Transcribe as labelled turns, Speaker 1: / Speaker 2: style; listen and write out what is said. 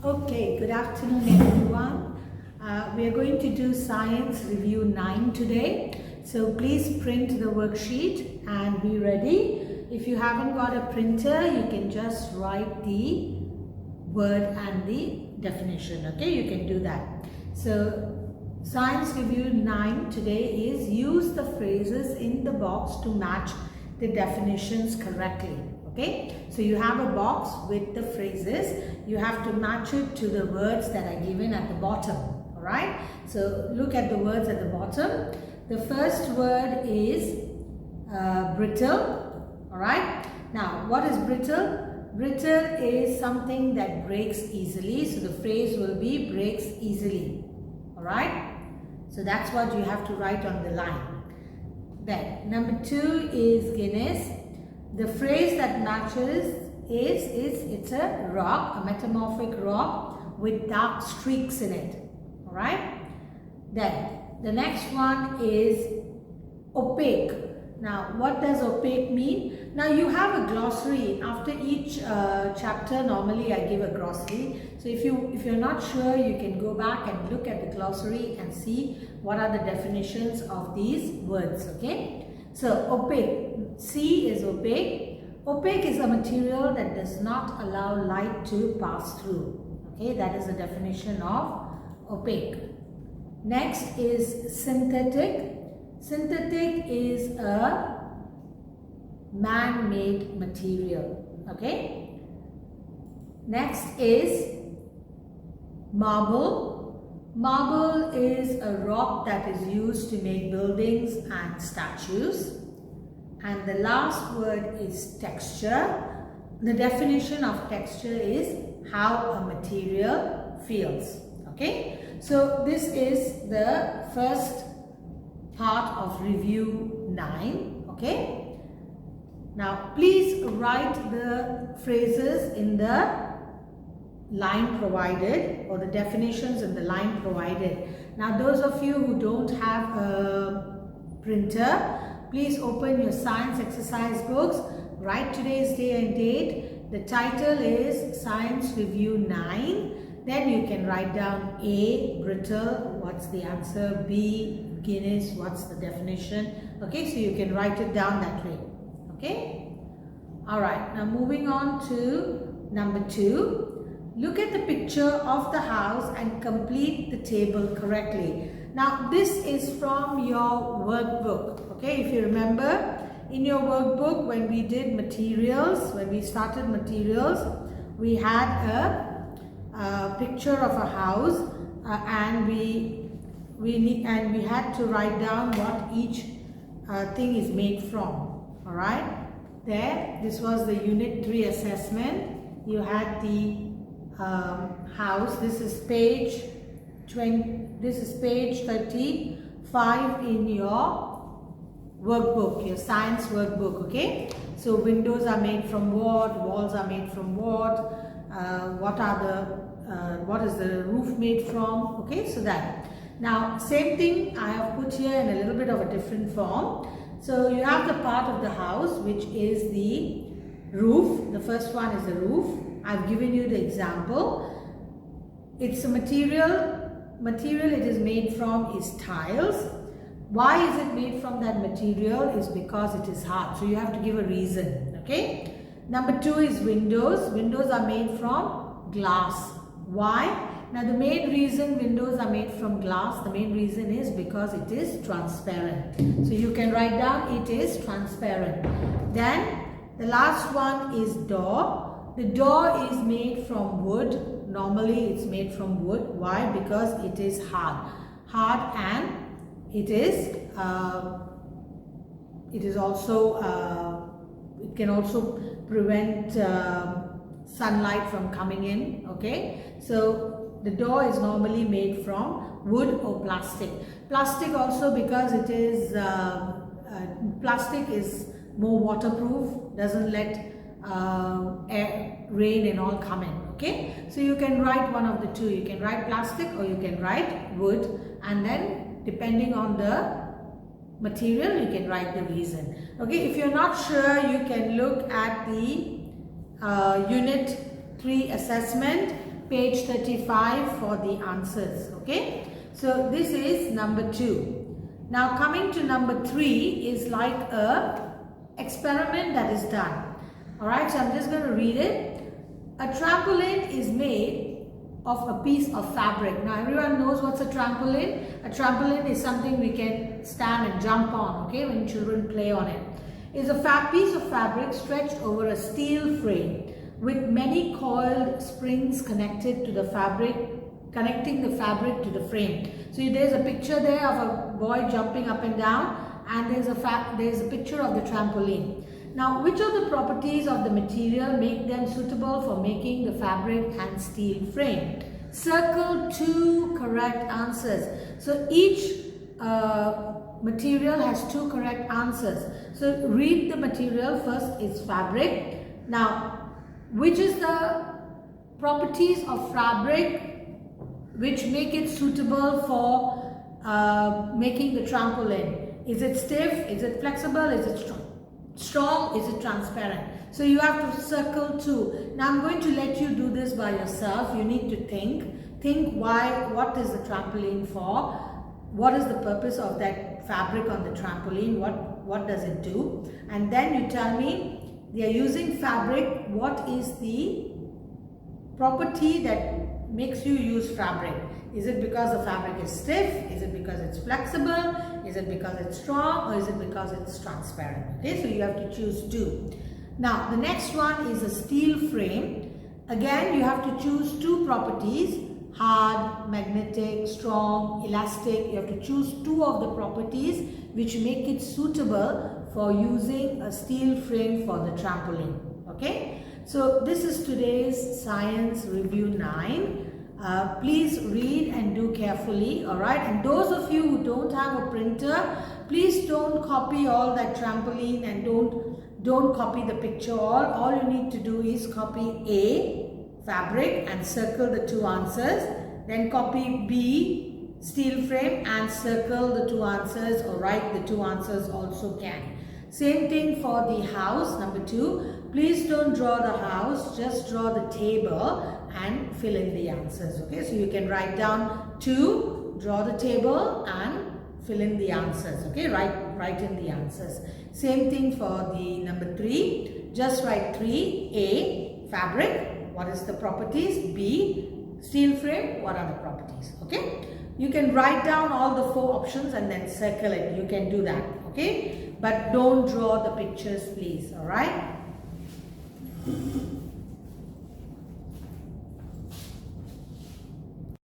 Speaker 1: Okay, good afternoon everyone. We are going to do Science Review 9 today. So please print the worksheet and be ready. If you haven't got a printer, you can just write the word and the definition. Okay, you can do that. So Science Review 9 today is use the phrases in the box to match the definitions correctly. Okay, so you have a box with the phrases. You have to match it to the words that are given at the bottom. Alright, so look at the words at the bottom. The first word is brittle. Alright, now what is brittle? Brittle is something that breaks easily. So the phrase will be breaks easily. Alright, so that's what you have to write on the line. Then number 2 is Guinness. The phrase that matches is it's a rock, a metamorphic rock with dark streaks in it. Alright? Then the next one is opaque. Now what does opaque mean? Now you have a glossary. After each chapter normally I give a glossary. So if you're not sure, you can go back and look at the glossary and see what are the definitions of these words. Okay? So opaque. C is opaque. Opaque is a material that does not allow light to pass through. Okay, that is the definition of opaque. Next is synthetic. Synthetic is a man-made material. Okay. Next is marble. Marble is a rock that is used to make buildings and statues. And the last word is texture. The definition of texture is how a material feels. Okay, so this is the first part of review 9. Okay, now please write the phrases in the line provided, or the definitions in the line provided. Now those of you who don't have a printer, please open your science exercise books, write today's day and date. The title is Science Review 9. Then you can write down A, brittle, what's the answer? B, Guinness, what's the definition? Okay, so you can write it down that way. Okay? Alright, now moving on to number 2. Look at the picture of the house and complete the table correctly. Now this is from your workbook. Okay, if you remember, in your workbook when we did materials, when we started materials, we had a picture of a house and we had to write down what each thing is made from. Alright, there, this was the Unit 3 assessment. You had the house. This is page 20. This is page 35 in your workbook, your science workbook. Okay, so windows are made from what, walls are made from what, what is the roof made from. Okay, so that. Now same thing I have put here in a little bit of a different form. So you have the part of the house which is the roof. The first one is the roof. I've given you the example. It's a material it is made from is tiles. Why is it made from that material? Is because it is hard. So you have to give a reason. Okay. Number 2 is windows. Windows are made from glass. Why? Now the main reason windows are made from glass, the main reason is because it is transparent. So you can write down it is transparent. Then the last one is door. The door is made from wood. Normally it's made from wood. Why? Because it is hard. Hard, and it can also prevent sunlight from coming in. Okay, so the door is normally made from wood or plastic. Plastic also because it is plastic is more waterproof, doesn't let air, rain and all come in. Okay, so you can write one of the two. You can write plastic or you can write wood, and then depending on the material you can write the reason. Okay, if you're not sure, you can look at the Unit 3 assessment, page 35 for the answers. Okay, so this is number 2. Now coming to number 3 is like a experiment that is done. Alright, so I'm just going to read it. A trampoline is made of a piece of fabric. Now everyone knows what's a trampoline. A trampoline is something we can stand and jump on, okay, when children play on it. It's a piece of fabric stretched over a steel frame with many coiled springs connected to the fabric, connecting the fabric to the frame. So there's a picture there of a boy jumping up and down, and there's a picture of the trampoline. Now, which of the properties of the material make them suitable for making the fabric and steel frame? Circle 2 correct answers. So each material has 2 correct answers. So read the material. First is fabric. Now, which is the properties of fabric which make it suitable for making the trampoline? Is it stiff? Is it flexible? Is it strong? Is it transparent? So you have to circle 2. Now I'm going to let you do this by yourself. You need to think why, what is the trampoline for? What is the purpose of that fabric on the trampoline? What does it do? And then you tell me, they are using fabric. What is the property that makes you use fabric? Is it because the fabric is stiff? Is it because it's flexible? Is it because it's strong? Or is it because it's transparent? Okay, so you have to choose 2. Now the next one is a steel frame. Again, you have to choose 2 properties: hard, magnetic, strong, elastic. You have to choose 2 of the properties which make it suitable for using a steel frame for the trampoline. Okay, so this is today's Science Review 9. Please read and do carefully, alright? And those of you who don't have a printer, please don't copy all that trampoline and don't copy the picture. All you need to do is copy A, fabric, and circle the 2 answers. Then copy B, steel frame, and circle the 2 answers, or write the 2 answers also can. Same thing for the house, number 2. Please don't draw the house, just draw the table and fill in the answers. Okay, so you can write down 2, draw the table and fill in the answers. Okay, write in the answers. Same thing for the number 3. Just write 3. A, fabric, what is the properties? B, steel frame, what are the properties? Okay, you can write down all the 4 options and then circle it. You can do that. Okay, but don't draw the pictures, please. All right.